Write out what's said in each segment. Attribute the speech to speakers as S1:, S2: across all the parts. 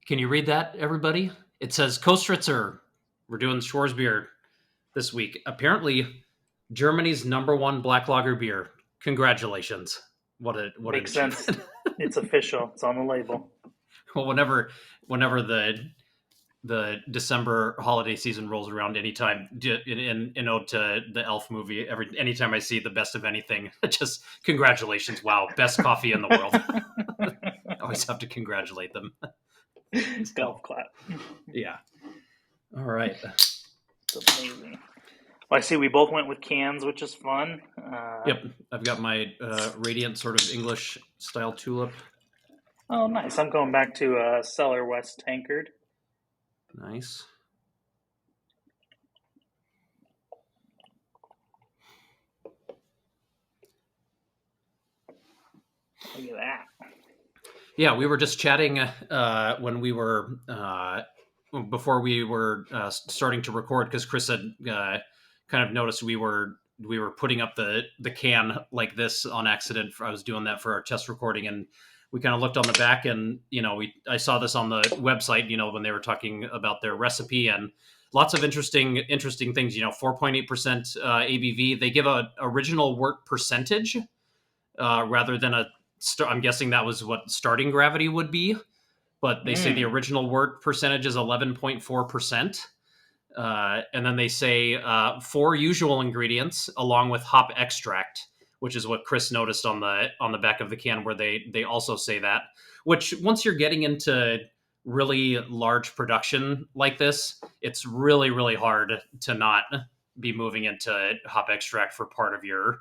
S1: Can you read that, everybody? It says Kostritzer. We're doing Schwarzbier this week. Apparently, Germany's number one black lager beer. Congratulations! What an
S2: Makes sense.
S1: achievement.
S2: It's official. It's on the label.
S1: Well, whenever the December holiday season rolls around, anytime in ode to the Elf movie, anytime I see the best of anything, just congratulations! Wow, best coffee in the world. Always have to congratulate them.
S2: Golf
S1: So
S2: clap.
S1: yeah. All right.
S2: It's amazing. Well, I see we both went with cans, which is fun.
S1: Yep, I've got my radiant sort of English style tulip.
S2: Oh, nice. I'm going back to Cellar West Tankard.
S1: Nice.
S2: Look at that.
S1: Yeah, we were just chatting when we were before we were starting to record because Chris had kind of noticed we were putting up the can like this on accident. I was doing that for our test recording, and we kind of looked on the back, and I saw this on the website. When they were talking about their recipe and lots of interesting things. 4.8% ABV. They give a original wort percentage rather than I'm guessing that was what starting gravity would be, but they say the
S2: Mm.
S1: original wort percentage is 11.4%. And then they say four usual ingredients along with hop extract, which is what Chris noticed on the back of the can, where they also say that. Which once you're getting into really large production like this, it's really hard to not be moving into hop extract for part of your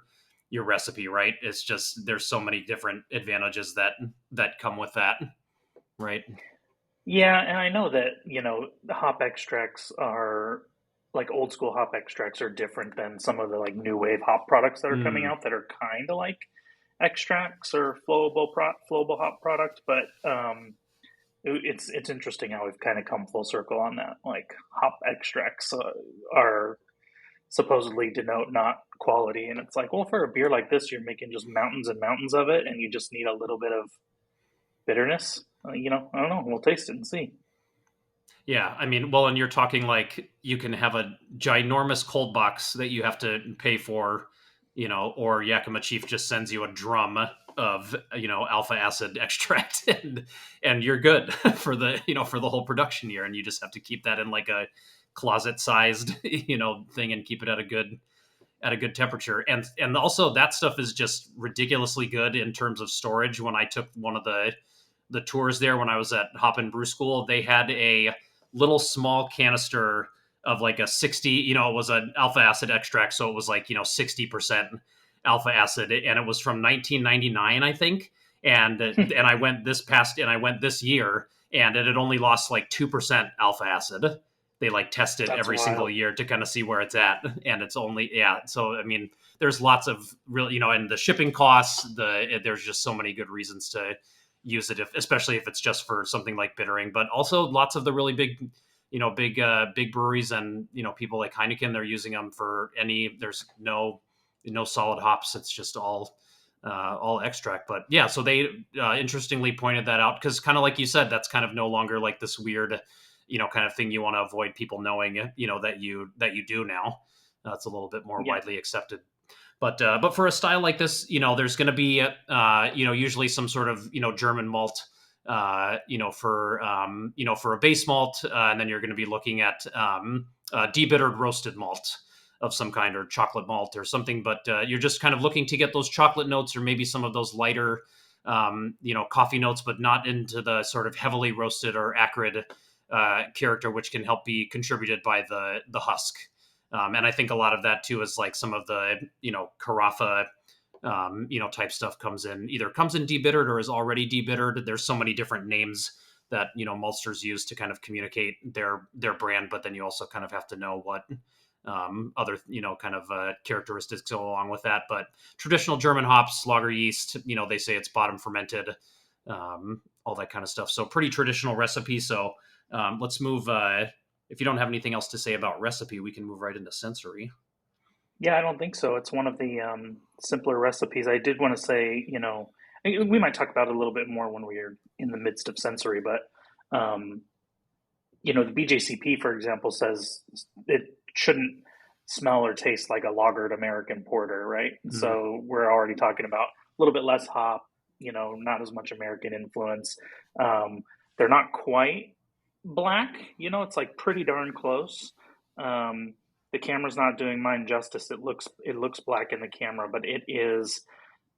S1: recipe, right? It's just there's so many different advantages that come with that, right?
S2: Yeah, and I know that, the hop extracts are like old school hop extracts are different than some of the like new wave hop products that are coming
S1: Mm,
S2: out that are kind of like extracts or flowable hop product, but it's interesting how we've kind of come full circle on that. Like hop extracts are supposedly denote not quality, and it's like, well, for a beer like this, you're making just mountains and mountains of it, and you just need a little bit of bitterness. I don't know. We'll taste it and see.
S1: yeah, I mean, well, and you're talking like you can have a ginormous cold box that you have to pay for, or Yakima Chief just sends you a drum of alpha acid extract, and you're good for the whole production year, and you just have to keep that in like a closet sized thing and keep it at a good temperature. And also that stuff is just ridiculously good in terms of storage. When I took one of the tours there when I was at Hop and Brew School, they had a little small canister of like a 60, it was an alpha acid extract, so it was like 60% alpha acid, and it was from 1999, I think. And I went this year, and it had only lost like 2% alpha acid. They like test it
S2: That's
S1: every single
S2: wild.
S1: year to kind of see where it's at, and it's only, yeah. So I mean, there's lots of real, and the shipping costs. There's just so many good reasons to use it, especially if it's just for something like bittering. But also lots of the really big breweries and people like Heineken, they're using them for any. There's no solid hops. It's just all extract. But yeah, so they interestingly pointed that out because kind of like you said, that's kind of no longer like this weird kind of thing you want to avoid people knowing that you do now. It's a little bit more
S2: Yeah.
S1: widely accepted. But for a style like this, there's going to be usually some sort of German malt, for a base malt, and then you're going to be looking at debittered roasted malt of some kind, or chocolate malt or something. But you're just kind of looking to get those chocolate notes, or maybe some of those lighter coffee notes, but not into the sort of heavily roasted or acrid character, which can help be contributed by the husk. And I think a lot of that too is like some of the carafa type stuff comes in debittered or is already debittered. There's so many different names that maltsters use to kind of communicate their brand, but then you also kind of have to know what other kind of characteristics go along with that. But traditional German hops, lager yeast, they say it's bottom fermented, all that kind of stuff. So pretty traditional recipe. So let's move. If you don't have anything else to say about recipe, we can move right into sensory.
S2: Yeah, I don't think so. It's one of the simpler recipes. I did want to say, we might talk about it a little bit more when we are in the midst of sensory, but Um, the BJCP, for example, says it shouldn't smell or taste like a lagered American porter, right?
S1: Mm,
S2: So we're already talking about a little bit less hop, not as much American influence. Um, they're not quite black, it's like pretty darn close. Um, the camera's not doing mine justice. It looks black in the camera, but it is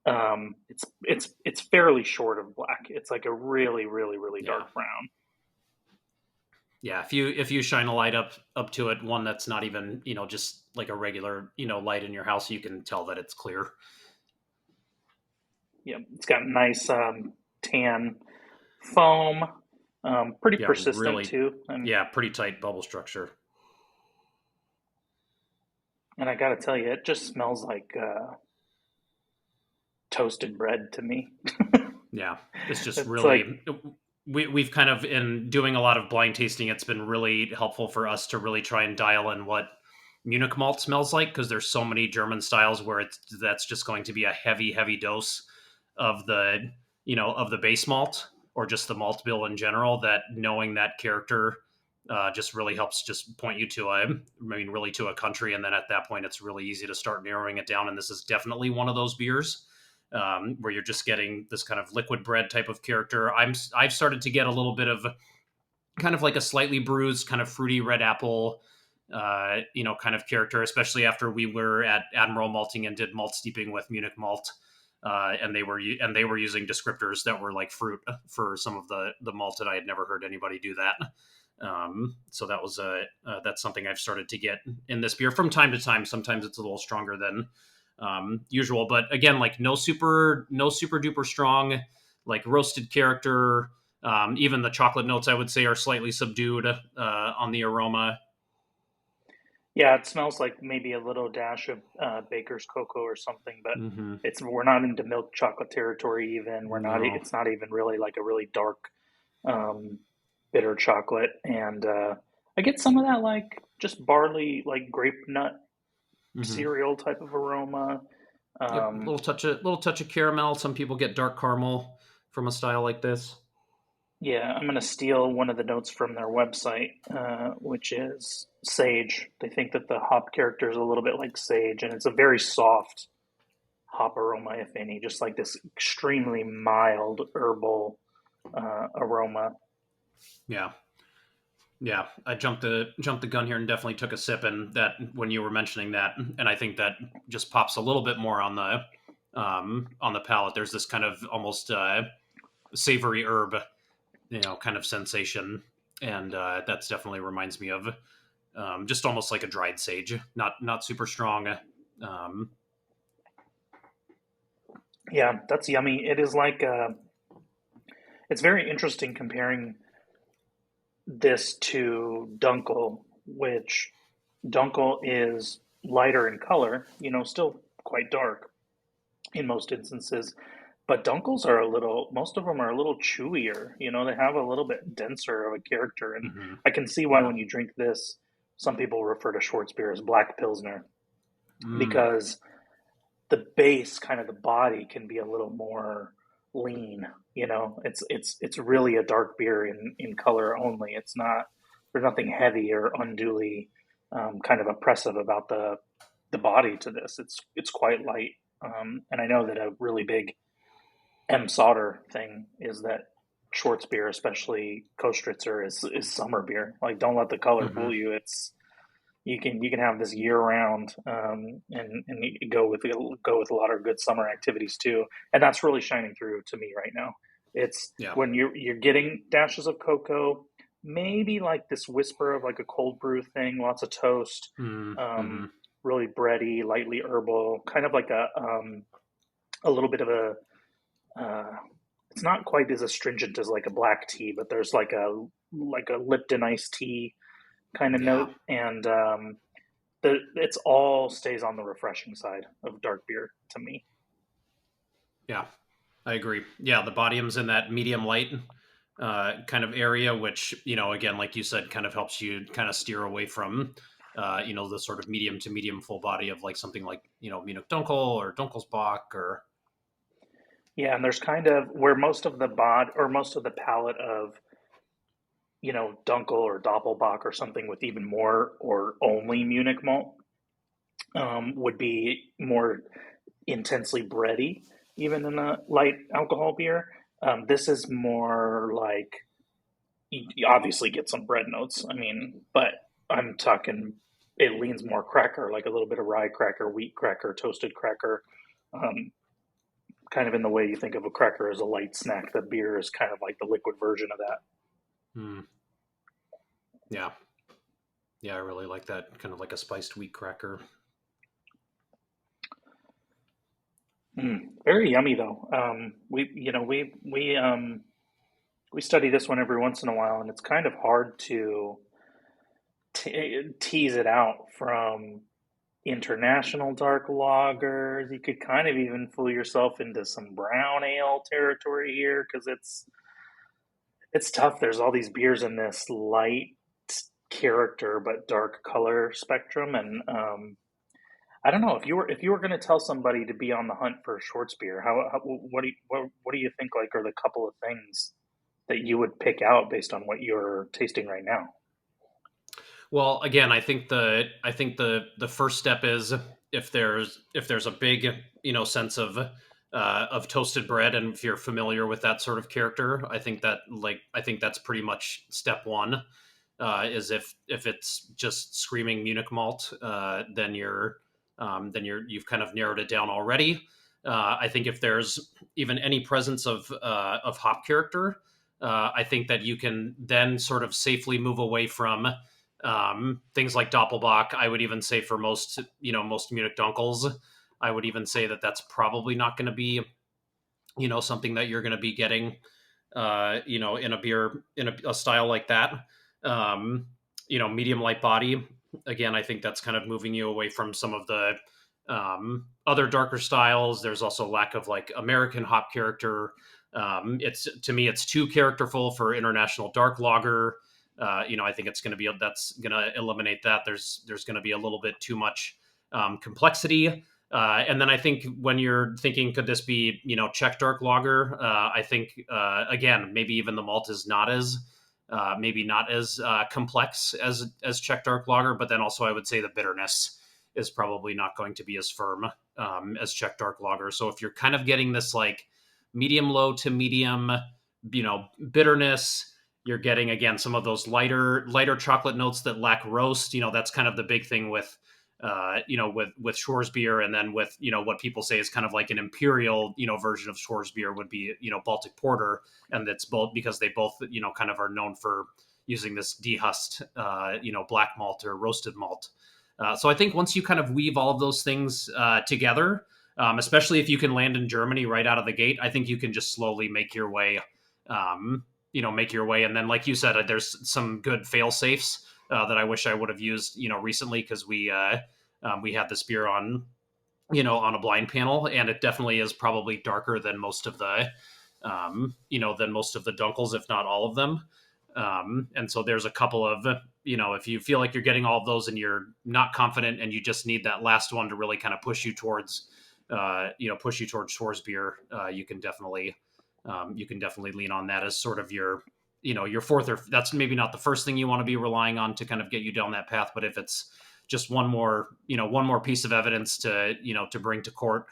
S2: it's fairly short of black. It's like a really, really, really
S1: yeah.
S2: dark brown.
S1: Yeah, if you shine a light up to it, one that's not even just like a regular light in your house, you can tell that it's clear.
S2: Yeah, it's got nice tan foam, pretty
S1: Yeah,
S2: persistent
S1: really.
S2: too. And
S1: Yeah, pretty tight bubble structure.
S2: and I gotta tell you, it just smells like toasted bread to me.
S1: Yeah, it's just
S2: It's like,
S1: really. We've kind of in doing a lot of blind tasting. It's been really helpful for us to really try and dial in what Munich malt smells like, because there's so many German styles where that's just going to be a heavy dose of the base malt or just the malt bill in general. That knowing that character just really helps just point you to really to a country, and then at that point it's really easy to start narrowing it down. And this is definitely one of those beers where you're just getting this kind of liquid bread type of character. I've started to get a little bit of kind of like a slightly bruised, kind of fruity red apple, kind of character, especially after we were at Admiral Malting and did malt steeping with Munich malt. And they were using descriptors that were like fruit for some of the malt, and I had never heard anybody do that. So that's something I've started to get in this beer from time to time. Sometimes it's a little stronger than usual, but again, like no super duper strong, like roasted character. Even the chocolate notes, I would say, are slightly subdued on the aroma.
S2: yeah, it smells like maybe a little dash of baker's cocoa or something, but
S1: Mm-hmm.
S2: we're not into milk chocolate territory even. We're not.
S1: No.
S2: It's not even really like a really dark, um, bitter chocolate, and I get some of that like just barley, like grape nut
S1: Mm-hmm.
S2: cereal type of aroma.
S1: Yep,
S2: Um,
S1: little touch of caramel. Some people get dark caramel from a style like this.
S2: yeah, I'm gonna steal one of the notes from their website, which is sage. They think that the hop character is a little bit like sage, and it's a very soft hop aroma, if any, just like this extremely mild herbal aroma.
S1: Yeah, yeah. I jumped the gun here and definitely took a sip, and that when you were mentioning that, and I think that just pops a little bit more on the palate. There's this kind of almost savory herb, kind of sensation, and that's definitely reminds me of just almost like a dried sage, not super strong. Um,
S2: Yeah, that's yummy. It is like it's very interesting comparing this to Dunkel, which Dunkel is lighter in color, still quite dark in most instances. But Dunkels are most of them are a little chewier. They have a little bit denser of a character. And
S1: mhm.
S2: I can see why
S1: Yeah.
S2: when you drink this, some people refer to Schwarzbier as Black Pilsner
S1: Mm.
S2: because the base, kind of the body, can be a little more lean. It's really a dark beer in color only. It's not there's nothing heavy or unduly kind of oppressive about the body to this. It's quite light. And I know that a really big M. Sauter thing is that Schwarzbier, especially Kostritzer, is summer beer. Like, don't let the color fool
S1: Hmm.
S2: you. It's you can have this year round, and you go with a lot of good summer activities too. And that's really shining through to me right now. It's
S1: Yeah.
S2: when you're getting dashes of cocoa, maybe like this whisper of like a cold brew thing, lots of toast,
S1: Mm-hmm.
S2: um, really bready, lightly herbal, kind of like a little bit of a uh, it's not quite as astringent as like a black tea, but there's like a Lipton iced tea kind of
S1: Yeah.
S2: note, and it's all stays on the refreshing side of dark beer to me.
S1: Yeah. I agree. Yeah, the bodium's in that medium light kind of area, which again, like you said, kind of helps you kind of steer away from the sort of medium to medium full body of like something like Munich Dunkel or Dunkelsbach or
S2: Yeah, and there's kind of where most of the bod or most of the palate of Dunkel or Doppelbock or something with even more or only Munich malt would be more intensely bready, even in a light alcohol beer. This is more like you obviously get some bread notes. I mean, but I'm talking it leans more cracker, like a little bit of rye cracker, wheat cracker, toasted cracker. Um, Kind of in the way you think of a cracker as a light snack. The beer is kind of like the liquid version of that.
S1: Hmm. Yeah. Yeah, I really like that, kind of like a spiced wheat cracker.
S2: Very yummy though. We study this one every once in a while, and it's kind of hard to tease it out from international dark lagers. You could kind of even fool yourself into some brown ale territory here because it's tough. There's all these beers in this light character but dark color spectrum, and I don't know if you were going to tell somebody to be on the hunt for a Schwarzbier, what do you think like are the couple of things that you would pick out based on what you're tasting right now?
S1: Well, again, I think the first step is if there's a big sense of toasted bread, and if you're familiar with that sort of character, I think that's pretty much step one. Is if it's just screaming Munich malt, you've kind of narrowed it down already. I think if there's even any presence of hop character, I think that you can then sort of safely move away from things like Doppelbock. I would even say for most Munich Dunkels, I would even say that that's probably not going to be something that you're going to be getting in a beer in a style like that. Um, Medium light body. Again, I think that's kind of moving you away from some of the other darker styles. There's also lack of like American hop character. It's to me, it's too characterful for international dark lager. I think that's going to eliminate that. There's going to be a little bit too much complexity. And then I think when you're thinking, could this be, Czech dark lager? I think again, maybe even the malt is not as maybe not as complex as Czech dark lager, but then also I would say the bitterness is probably not going to be as firm as Czech dark lager. So if you're kind of getting this like medium low to medium, bitterness, you're getting again some of those lighter chocolate notes that lack roast. That's kind of the big thing with with Schwarzbier, and then with what people say is kind of like an imperial version of Schwarzbier would be Baltic Porter, and it's both because they both kind of are known for using this dehusked black malt or roasted malt. So I think once you kind of weave all of those things together, especially if you can land in Germany right out of the gate, I think you can just slowly make your way. Make your way, and then like you said, there's some good fail safes that I wish I would have used, recently, because we had this beer on a blind panel, and it definitely is probably darker than most of the Dunkels, if not all of them. And so there's a couple of, if you feel like you're getting all of those and you're not confident and you just need that last one to really kind of push you towards Schwarzbier, you can definitely lean on that as sort of your fourth, or that's maybe not the first thing you want to be relying on to kind of get you down that path. But if it's just one more piece of evidence to bring to court,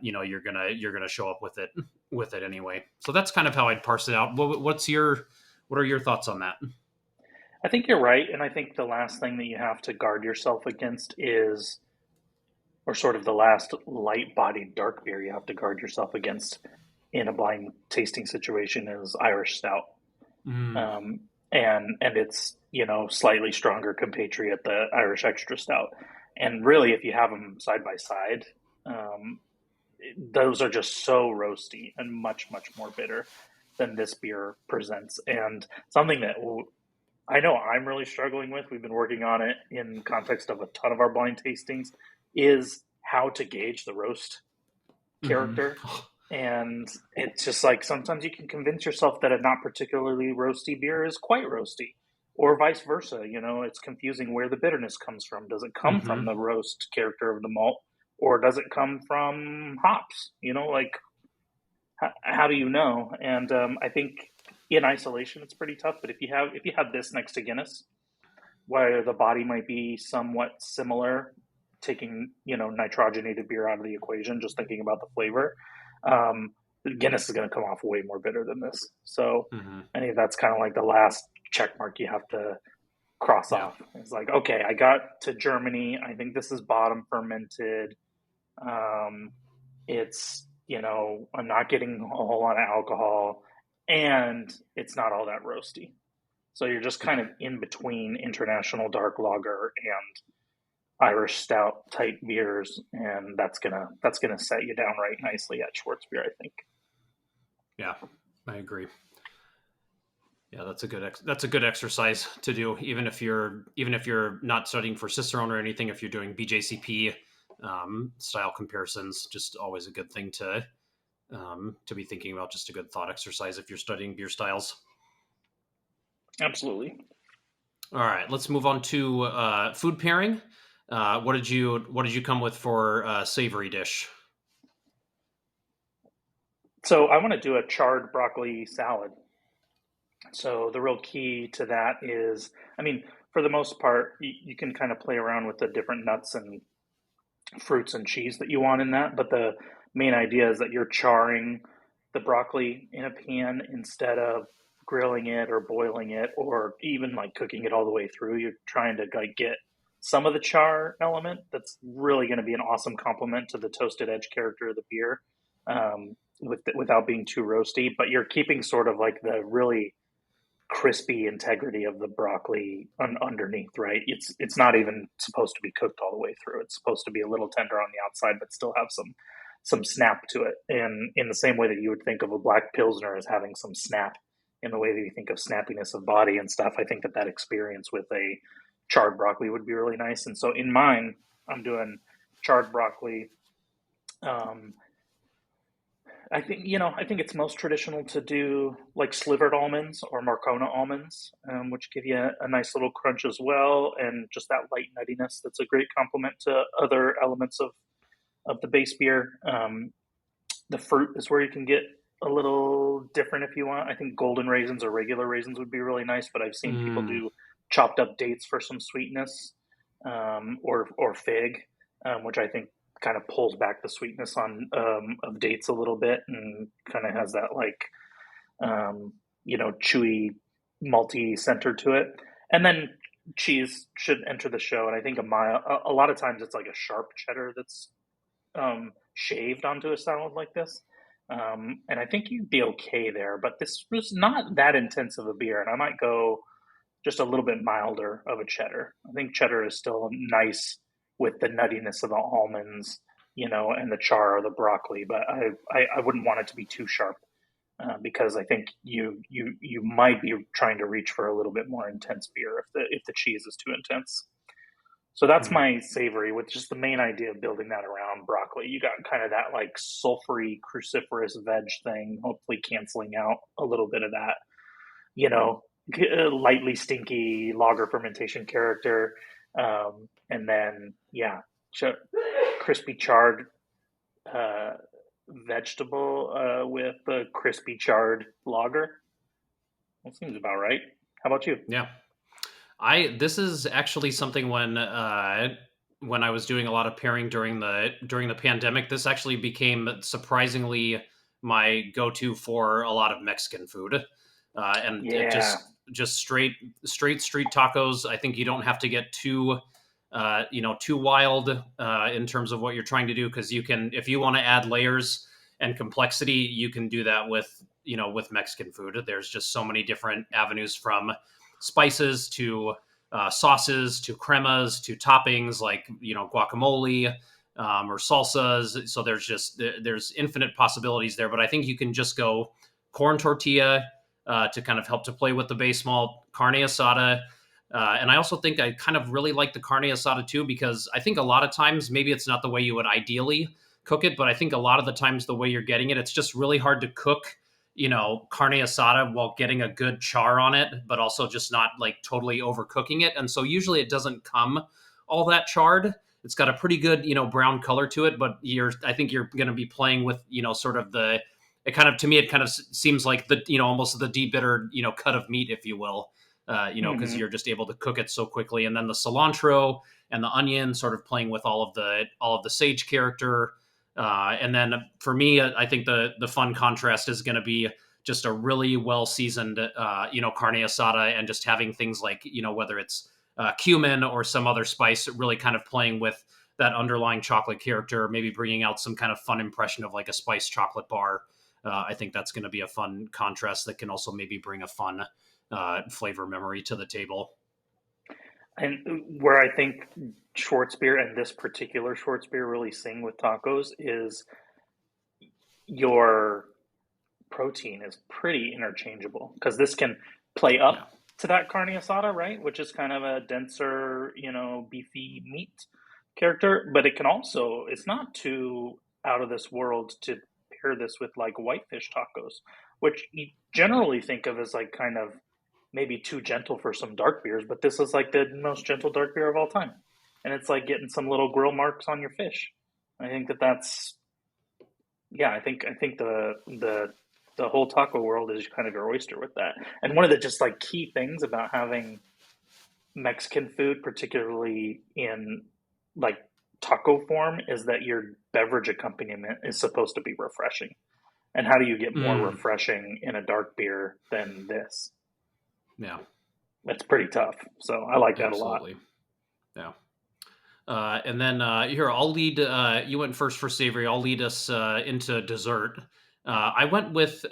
S1: you're gonna show up with it anyway. So that's kind of how I'd parse it out. What are your thoughts on that?
S2: I think you're right, and I think the last thing that you have to guard yourself against is, or sort of the last light-bodied dark beer you have to guard yourself against in a blind tasting situation is Irish Stout,
S1: Mm,
S2: and it's slightly stronger compatriot, the Irish Extra Stout, and really if you have them side by side, um, those are just so roasty and much more bitter than this beer presents, and something that I know I'm really struggling with. We've been working on it in context of a ton of our blind tastings, is how to gauge the roast
S1: hmm
S2: character. And it's just like sometimes you can convince yourself that a not particularly roasty beer is quite roasty, or vice versa. It's confusing where the bitterness comes from. Does it come from
S1: hmm
S2: the roast character of the malt, or does it come from hops? Like how do you know? And I think in isolation, it's pretty tough. But if you have this next to Guinness, where the body might be somewhat similar, taking nitrogenated beer out of the equation, just thinking about the flavor, um, Guinness is going to come off way more bitter than this. So
S1: Hmm.
S2: I think that's kind of like the last check mark you have to cross
S1: Yeah.
S2: off. It's like, okay, I got to Germany. I think this is bottom fermented. Um, it's, I'm not getting a whole lot of alcohol, and it's not all that roasty. So you're just kind
S1: Yeah.
S2: of in between international dark lager and Irish stout type beers, and that's gonna set you down right nicely at Schwarzbier, I think.
S1: Yeah. I agree. Yeah, that's a good exercise to do, even if you're not studying for Cicerone or anything. If you're doing BJCP style comparisons, just always a good thing to be thinking about. Just a good thought exercise if you're studying beer styles.
S2: Absolutely.
S1: All right, let's move on to food pairing. What did you come with for savory dish?
S2: So I want to do a charred broccoli salad. So the real key to that is, I mean, for the most part, you can kind of play around with the different nuts and fruits and cheese that you want in that, but the main idea is that you're charring the broccoli in a pan instead of grilling it or boiling it or even like cooking it all the way through. You're trying to like get some of the char element that's really going to be an awesome complement to the toasted edge character of the beer, without being too roasty, but you're keeping sort of like the really crispy integrity of the broccoli underneath, right? It's not even supposed to be cooked all the way through. It's supposed to be a little tender on the outside, but still have some snap to it. And in the same way that you would think of a black pilsner as having some snap, in the way that you think of snappiness of body and stuff, I think that experience with a charred broccoli would be really nice. And so in mine, I'm doing charred broccoli. Um, I think it's most traditional to do like slivered almonds or Marcona almonds, which give you a nice little crunch as well, and just that light nuttiness. That's a great complement to other elements of the base beer. The fruit is where you can get a little different if you want. I think golden raisins or regular raisins would be really nice, but I've seen people
S1: Mm,
S2: do chopped up dates for some sweetness, or fig, which I think kind of pulls back the sweetness on of dates a little bit and kind of has that like chewy malty center to it. And then cheese should enter the show, and I think a lot of times it's like a sharp cheddar that's shaved onto a salad like this. And I think you'd be okay there, but this was not that intense of a beer, and I might go just a little bit milder of a cheddar. I think cheddar is still nice with the nuttiness of the almonds, and the char of the broccoli, but I wouldn't want it to be too sharp, because I think you might be trying to reach for a little bit more intense beer if the cheese is too intense. So that's
S1: mhm.
S2: my savory, with just the main idea of building that around broccoli. You got kind of that like sulfury, cruciferous veg thing, hopefully canceling out a little bit of that, you know, lightly stinky lager fermentation character. And then, yeah, crispy charred uh, vegetable with a crispy charred lager. That seems about right. How about you?
S1: Yeah. I This is actually something when I was doing a lot of pairing during the pandemic. This actually became surprisingly my go-to for a lot of Mexican food, and it
S2: Yeah.
S1: just straight street tacos. I think you don't have to get too wild in terms of what you're trying to do, because you can, if you want to add layers and complexity, you can do that with Mexican food. There's just so many different avenues, from spices to sauces to cremas to toppings like guacamole, or salsas. So there's infinite possibilities there. But I think you can just go corn tortilla to kind of help to play with the base malt, carne asada. And I also think I kind of really like the carne asada too, because I think a lot of times maybe it's not the way you would ideally cook it, but I think a lot of the times the way you're getting it, it's just really hard to cook carne asada while getting a good char on it, but also just not like totally overcooking it. And so usually it doesn't come all that charred. It's got a pretty good, brown color to it, but I think you're going to be playing with, sort of it kind of, to me, it kind of seems like the, almost the de-bittered, cut of meat, if you will, because
S2: Hmm.
S1: you're just able to cook it so quickly. And then the cilantro and the onion sort of playing with all of the sage character. And then for me, I think the fun contrast is going to be just a really well seasoned, carne asada, and just having things like, whether it's cumin or some other spice, really kind of playing with that underlying chocolate character, maybe bringing out some kind of fun impression of like a spiced chocolate bar. I think that's going to be a fun contrast that can also maybe bring a fun flavor memory to the table.
S2: And where I think Schwarzbier and this particular Schwarzbier really sing with tacos is your protein is pretty interchangeable because this can play
S1: Yeah.
S2: up to that carne asada, right? Which is kind of a denser, beefy meat character, but it can also, it's not too out of this world to pair this with like whitefish tacos, which you generally think of as like kind of maybe too gentle for some dark beers, but this is like the most gentle dark beer of all time. And it's like getting some little grill marks on your fish. I think that's yeah, I think the whole taco world is kind of your oyster with that. And one of the just like key things about having Mexican food, particularly in like taco form, is that your beverage accompaniment is supposed to be refreshing. And how do you get more
S1: Mm,
S2: refreshing in a dark beer than this?
S1: yeah.
S2: It's pretty tough. So I like that a lot.
S1: Absolutely. Yeah. And then here, I'll lead. You went first for savory. I'll lead us into dessert. I went with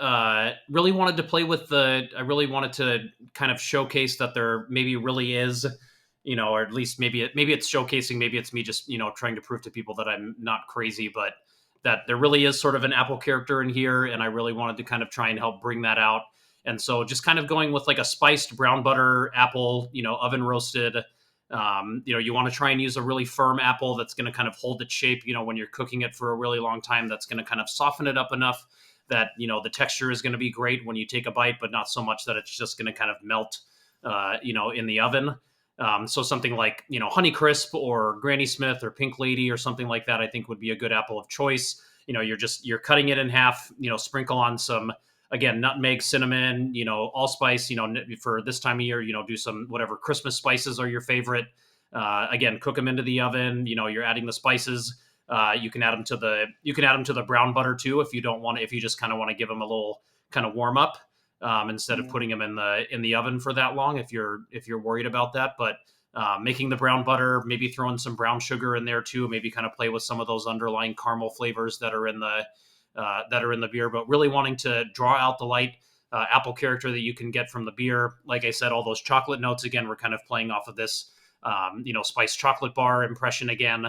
S1: really wanted to play with the. I really wanted to kind of showcase that there maybe really is, or at least maybe it's showcasing. Maybe it's me just trying to prove to people that I'm not crazy, but that there really is sort of an apple character in here, and I really wanted to kind of try and help bring that out. And so just kind of going with like a spiced brown butter apple, oven roasted. You want to try and use a really firm apple that's going to kind of hold its shape, when you're cooking it for a really long time, that's going to kind of soften it up enough that, the texture is going to be great when you take a bite, but not so much that it's just going to kind of melt, in the oven. So something like, Honey Crisp or Granny Smith or Pink Lady or something like that, I think would be a good apple of choice. You're cutting it in half, sprinkle on some, again, nutmeg, cinnamon, allspice, for this time of year, do some whatever Christmas spices are your favorite. Again, cook them into the oven. You're adding the spices. You can add them to the brown butter too if you don't want to, if you just kind of want to give them a little kind of warm up, instead of
S2: Mm.
S1: putting them in the oven for that long if you're worried about that. But making the brown butter, maybe throwing some brown sugar in there too, maybe kind of play with some of those underlying caramel flavors that are in the beer, but really wanting to draw out the light apple character that you can get from the beer. Like I said, all those chocolate notes, again, we're kind of playing off of this, spiced chocolate bar impression again.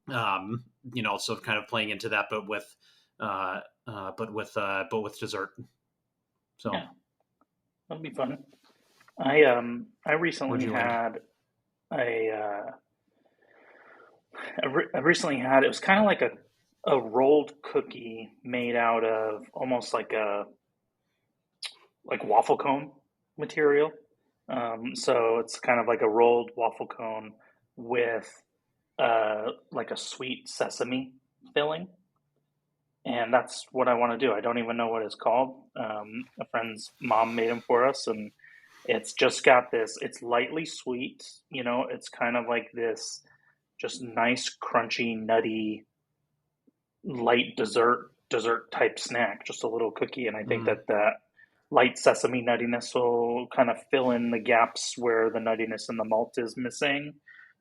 S1: So kind of playing into that, but with dessert. So
S2: Yeah, that'll be fun. I
S1: where'd
S2: recently
S1: you land?
S2: had a I recently had it was kind of like a rolled cookie made out of almost like waffle cone material. So it's kind of like a rolled waffle cone with like a sweet sesame filling, and that's what I want to do. I don't even know what it's called. A friend's mom made them for us, and it's just got this. It's lightly sweet, It's kind of like this, just nice, crunchy, nutty light dessert type snack, just a little cookie. And I think
S1: Mm,
S2: that light sesame nuttiness will kind of fill in the gaps where the nuttiness in the malt is missing.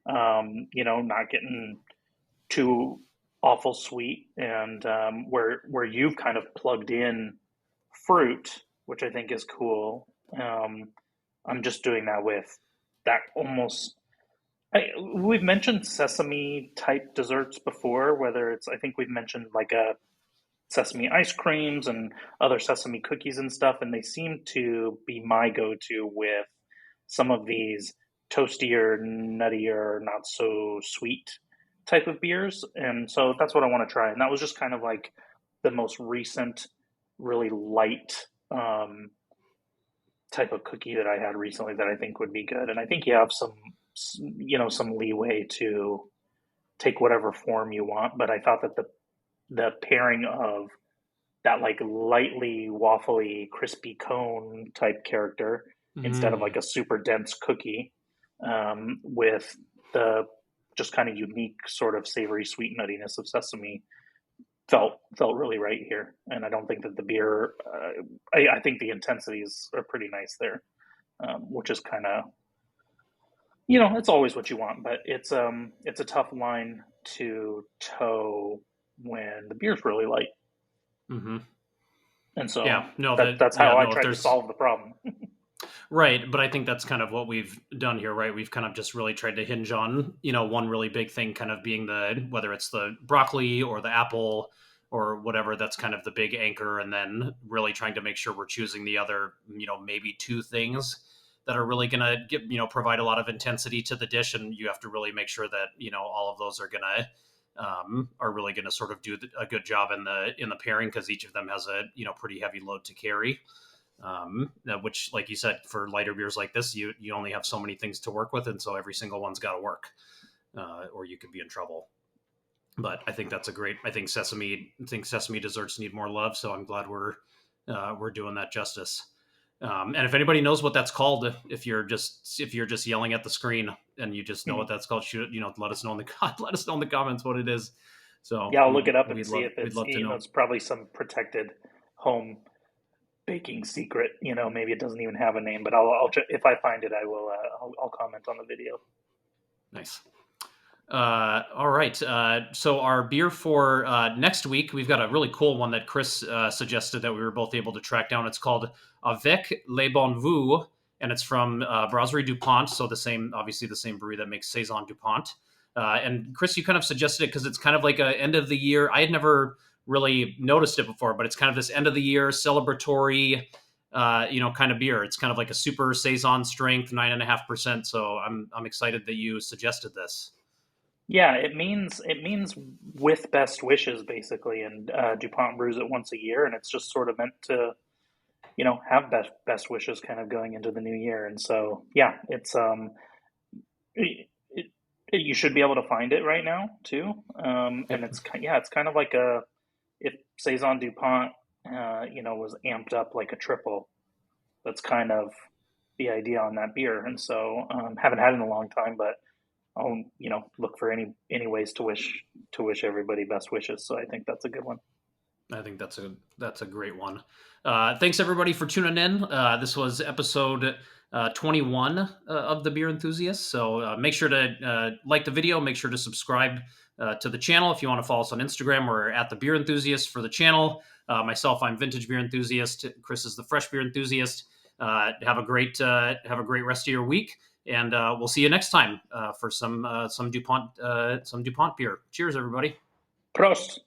S2: Not getting too awful sweet, and where you've kind of plugged in fruit, which I think is cool. I'm just doing that with that almost we've mentioned sesame type desserts before, whether it's, I think we've mentioned like a sesame ice creams and other sesame cookies and stuff, and they seem to be my go to with some of these toastier, nuttier, not so sweet type of beers. And so that's what I want to try. And that was just kind of like the most recent, really light type of cookie that I had recently that I think would be good. And I think you have some leeway to take whatever form you want. But I thought that the pairing of that like lightly waffly, crispy cone type character instead of
S1: Mm.
S2: like a super dense cookie, with the just kind of unique sort of savory sweet nuttiness of sesame felt really right here. And I don't think that the beer, I think the intensities are pretty nice there, which is kind of, it's always what you want, but it's a tough line to toe when the beer's really light.
S1: Hmm.
S2: And so
S1: Yeah, no,
S2: that's
S1: yeah,
S2: how I
S1: no, if
S2: tried to
S1: there's,
S2: solve the problem.
S1: right, but I think that's kind of what we've done here, right? We've kind of just really tried to hinge on, one really big thing kind of being whether it's the broccoli or the apple or whatever, that's kind of the big anchor. And then really trying to make sure we're choosing the other, maybe two things that are really going to give, provide a lot of intensity to the dish. And you have to really make sure that, all of those are really going to sort of do a good job in the pairing, because each of them has a, pretty heavy load to carry. Which, like you said, for lighter beers like this, you only have so many things to work with, and so every single one's got to work, or you could be in trouble. But I think that's a great. I think sesame desserts need more love, so I'm glad we're doing that justice. And if anybody knows what that's called, if you're just yelling at the screen and you just know what that's called, shoot, let us know in the let us know in the comments what it is. So
S2: Yeah, I'll look
S1: we'd
S2: it up and
S1: we'd
S2: see
S1: love
S2: if
S1: we'd
S2: it's,
S1: love to know.
S2: it's probably some protected home baking secret. Maybe it doesn't even have a name, but if I find it, I will. I'll comment on the video.
S1: Nice. All right. So our beer for next week, we've got a really cool one that Chris suggested that we were both able to track down. It's called Avec les Bonnes Vues, and it's from Brasserie Dupont. So obviously the same brewery that makes Saison Dupont. And Chris, you kind of suggested it because it's kind of like a end of the year. I had never really noticed it before, but it's kind of this end of the year celebratory, kind of beer. It's kind of like a super Saison strength, 9.5%. So I'm excited that you suggested this.
S2: Yeah, it means with best wishes basically, and Dupont brews it once a year, and it's just sort of meant to have best wishes kind of going into the new year. And so yeah, it's it, it, you should be able to find it right now too. And
S1: Yep.
S2: it's kind of like a if Saison Dupont was amped up like a triple. That's kind of the idea on that beer. And so haven't had it in a long time, but I'll look for any ways to wish everybody best wishes. So I think that's a good one.
S1: I think that's a great one. Thanks everybody for tuning in. This was episode 21 of the Beer Enthusiast. So make sure to like the video. Make sure to subscribe to the channel. If you want to follow us on Instagram, we're at the Beer Enthusiast for the channel. Myself, I'm Vintage Beer Enthusiast. Chris is the Fresh Beer Enthusiast. Have a great rest of your week, and we'll see you next time for some Dupont beer. Cheers, everybody.
S2: Prost.